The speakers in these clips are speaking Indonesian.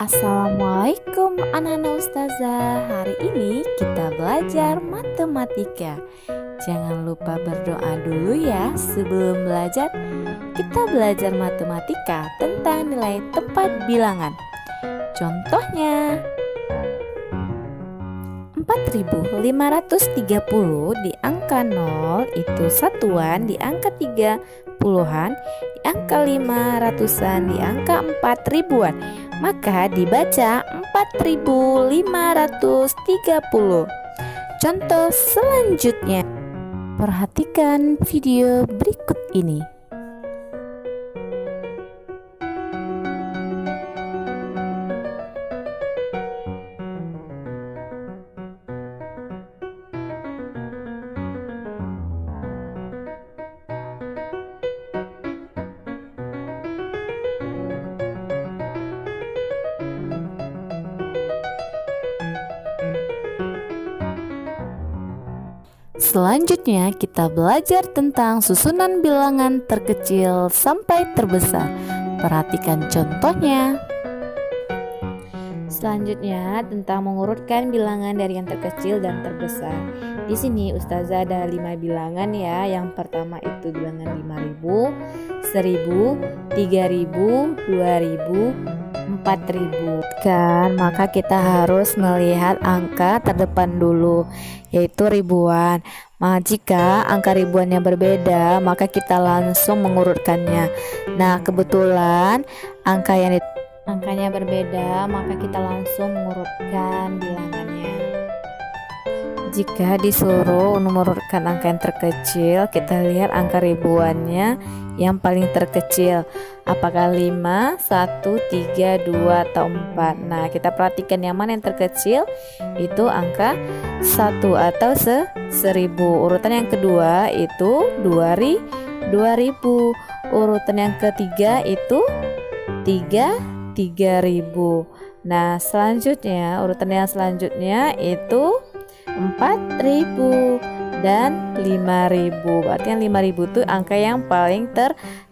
Assalamualaikum anak-anak ustazah. Hari ini kita belajar matematika. Jangan lupa berdoa dulu ya sebelum belajar. Kita belajar matematika tentang nilai tempat bilangan. Contohnya 4530 di angka 0 itu satuan, di angka 3 puluhan, di angka 5 ratusan, di angka 4 ribuan. Maka dibaca 4530. Contoh selanjutnya, perhatikan video berikut ini. Selanjutnya kita belajar tentang susunan bilangan terkecil sampai terbesar. Perhatikan contohnya. Selanjutnya tentang mengurutkan bilangan dari yang terkecil dan terbesar. Di sini ustazah ada 5 bilangan ya. Yang pertama itu bilangan 5000, 1000, 3000, 2000, 4000 kan, maka kita harus melihat angka terdepan dulu, yaitu ribuan. Jika angka ribuannya berbeda, maka kita langsung mengurutkannya. Nah, kebetulan angkanya berbeda, maka kita langsung mengurutkan bilangannya. Jika disuruh mengurutkan angka yang terkecil, kita lihat angka ribuannya yang paling terkecil. Apakah 5, 1, 3, 2, atau 4? Nah, kita perhatikan yang mana yang terkecil. Itu angka 1 atau 1000. Urutan yang kedua itu 2000. Urutan yang ketiga itu 3000. Nah, selanjutnya urutan yang selanjutnya itu 4000 dan 5000. Berarti yang 5000 itu angka yang paling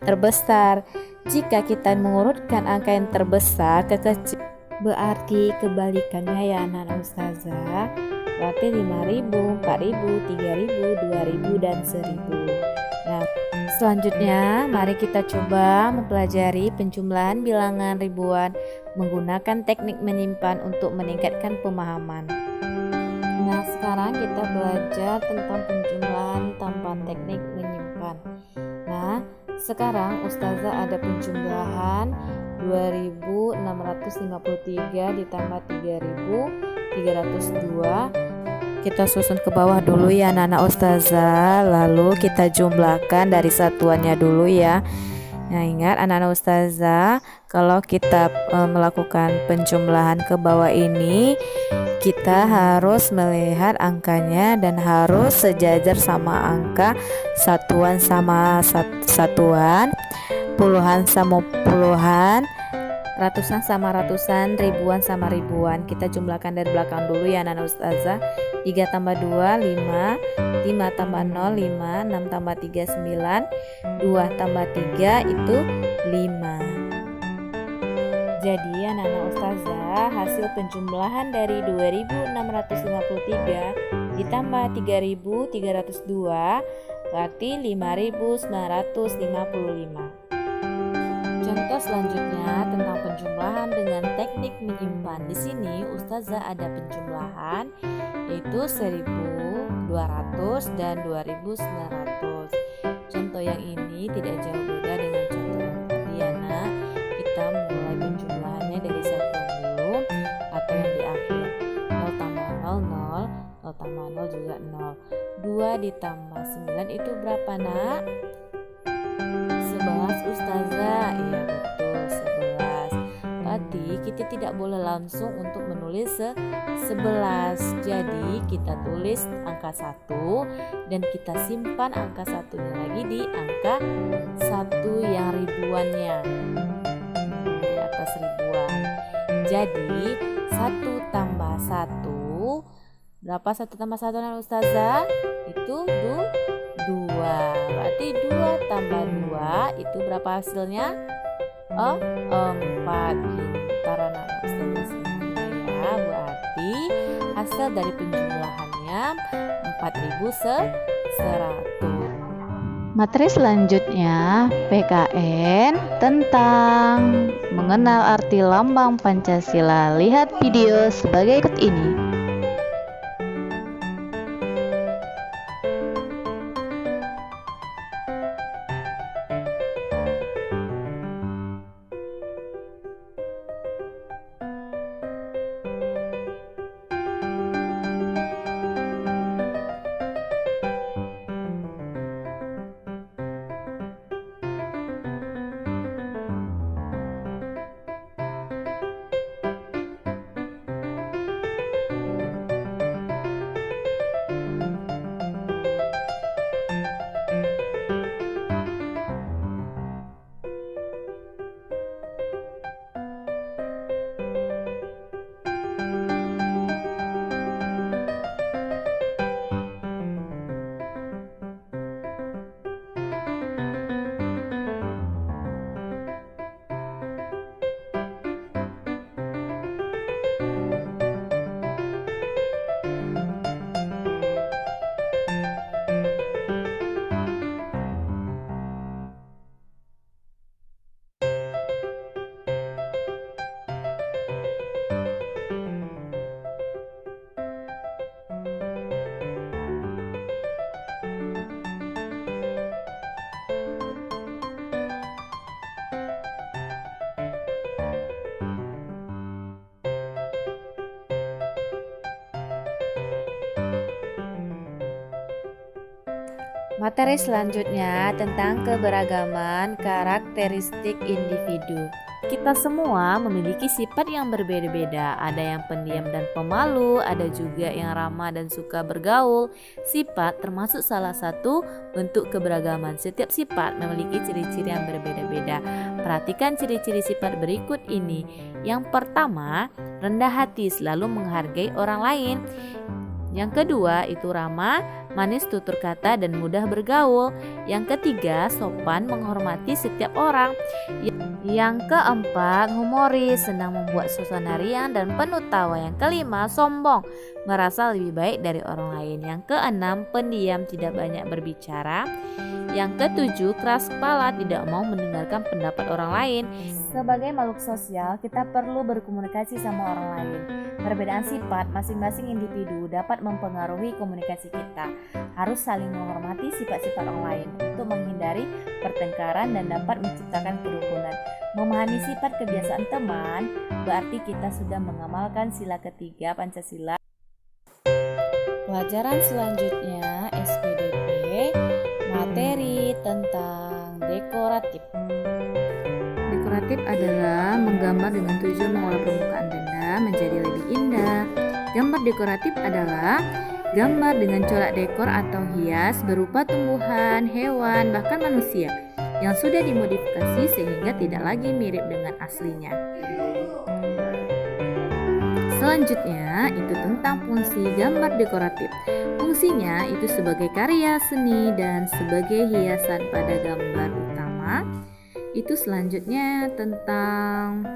terbesar. Jika kita mengurutkan angka yang terbesar ke kecil, berarti kebalikannya ya anak-anak ustazah. Berarti 5000, 4000, 3000, 2000 dan 1000. Nah, selanjutnya mari kita coba mempelajari penjumlahan bilangan ribuan menggunakan teknik menyimpan untuk meningkatkan pemahaman. Nah, sekarang kita belajar tentang penjumlahan tanpa teknik menyimpan. Nah, sekarang ustazah ada penjumlahan 2653 ditambah 3302. Kita susun ke bawah dulu ya anak-anak ustazah, lalu kita jumlahkan dari satuannya dulu ya. Nah, ingat anak-anak ustazah, kalau kita melakukan penjumlahan ke bawah ini, kita harus melihat angkanya dan harus sejajar sama angka, satuan sama satuan, puluhan sama puluhan, ratusan sama ratusan, ribuan sama ribuan. Kita jumlahkan dari belakang dulu ya anak-anak ustazah. 3 tambah 2, 5, 5 tambah 0, 5, 6 tambah 3, 9, 2 tambah 3 itu 5. Jadi anak-anak ustazah, hasil penjumlahan dari 2653 ditambah 3302 berarti 5955. Contoh selanjutnya tentang penjumlahan dengan teknik menyimpan. Di sini ustazah ada penjumlahan yaitu 1200 dan 2900. Contoh yang ini tidak jauh beda dengan contoh yang tadi ya nak. Kita mulai penjumlahannya dari satuan dulu atau yang di akhir. 0 tambah 0, 0, 0 tambah 0 juga 0. 2 ditambah 9 itu berapa nak? 11 ustazah. Iya betul, 11. Berarti kita tidak boleh langsung untuk menulis 11. Jadi kita tulis angka 1 dan kita simpan angka satunya lagi di angka 1 yang ribuannya, di atas ribuan. Jadi 1 tambah 1, berapa 1 tambah 1 anak ustazah? Itu 2. Berarti 2 tambah 2 itu berapa hasilnya? 4. Pintar anak ustazah. berasal dari penjumlahannya 4100. Materi selanjutnya PKN tentang mengenal arti lambang Pancasila. Lihat video sebagai berikut ini. Materi selanjutnya tentang keberagaman karakteristik individu. Kita semua memiliki sifat yang berbeda-beda. Ada yang pendiam dan pemalu, ada juga yang ramah dan suka bergaul. Sifat termasuk salah satu bentuk keberagaman. Setiap sifat memiliki ciri-ciri yang berbeda-beda. Perhatikan ciri-ciri sifat berikut ini. Yang pertama, rendah hati, selalu menghargai orang lain. Yang kedua itu ramah, manis tutur kata dan mudah bergaul. Yang ketiga sopan, menghormati setiap orang. Yang keempat humoris, senang membuat suasana riang dan penuh tawa. Yang kelima sombong, merasa lebih baik dari orang lain. Yang keenam pendiam, tidak banyak berbicara. Yang ketujuh keras kepala, tidak mau mendengarkan pendapat orang lain. Sebagai makhluk sosial, kita perlu berkomunikasi sama orang lain. Perbedaan sifat masing-masing individu dapat mempengaruhi komunikasi kita. Harus saling menghormati sifat-sifat orang lain untuk menghindari pertengkaran dan dapat menciptakan kerukunan. Memahami sifat kebiasaan teman berarti kita sudah mengamalkan sila ketiga Pancasila. Pelajaran selanjutnya SPDP, materi tentang dekoratif. Dekoratif adalah menggambar dengan tujuan mengolah permukaan benda menjadi lebih indah. Gambar dekoratif adalah gambar dengan corak dekor atau hias berupa tumbuhan, hewan, bahkan manusia yang sudah dimodifikasi sehingga tidak lagi mirip dengan aslinya. Selanjutnya itu tentang fungsi gambar dekoratif. Fungsinya itu sebagai karya seni dan sebagai hiasan pada gambar utama. Itu selanjutnya tentang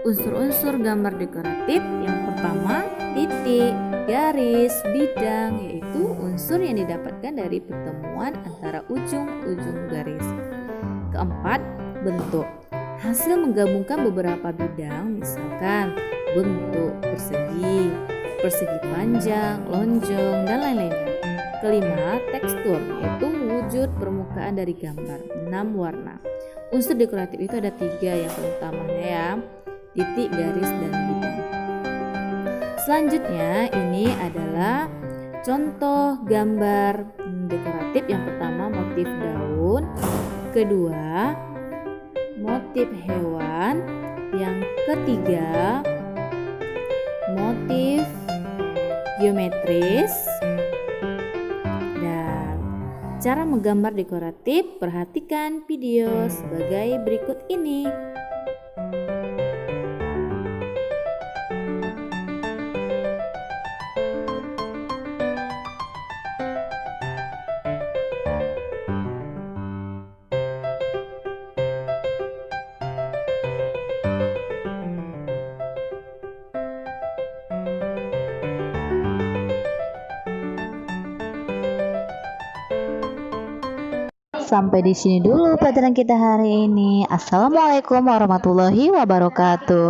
unsur-unsur gambar dekoratif. Yang pertama titik, garis, bidang, yaitu unsur yang didapatkan dari pertemuan antara ujung-ujung garis. Keempat, bentuk, hasil menggabungkan beberapa bidang, misalkan bentuk persegi, persegi panjang, lonjong, dan lain-lainnya. Kelima, tekstur, yaitu wujud permukaan dari gambar. 6, warna. Unsur dekoratif itu ada 3 yang utamanya ya, titik, garis, dan bidang. Selanjutnya ini adalah contoh gambar dekoratif. Yang pertama motif daun, kedua motif hewan, yang ketiga motif geometris. Dan cara menggambar dekoratif, perhatikan video sebagai berikut ini. sampai di sini dulu pelajaran kita hari ini. Assalamualaikum warahmatullahi wabarakatuh.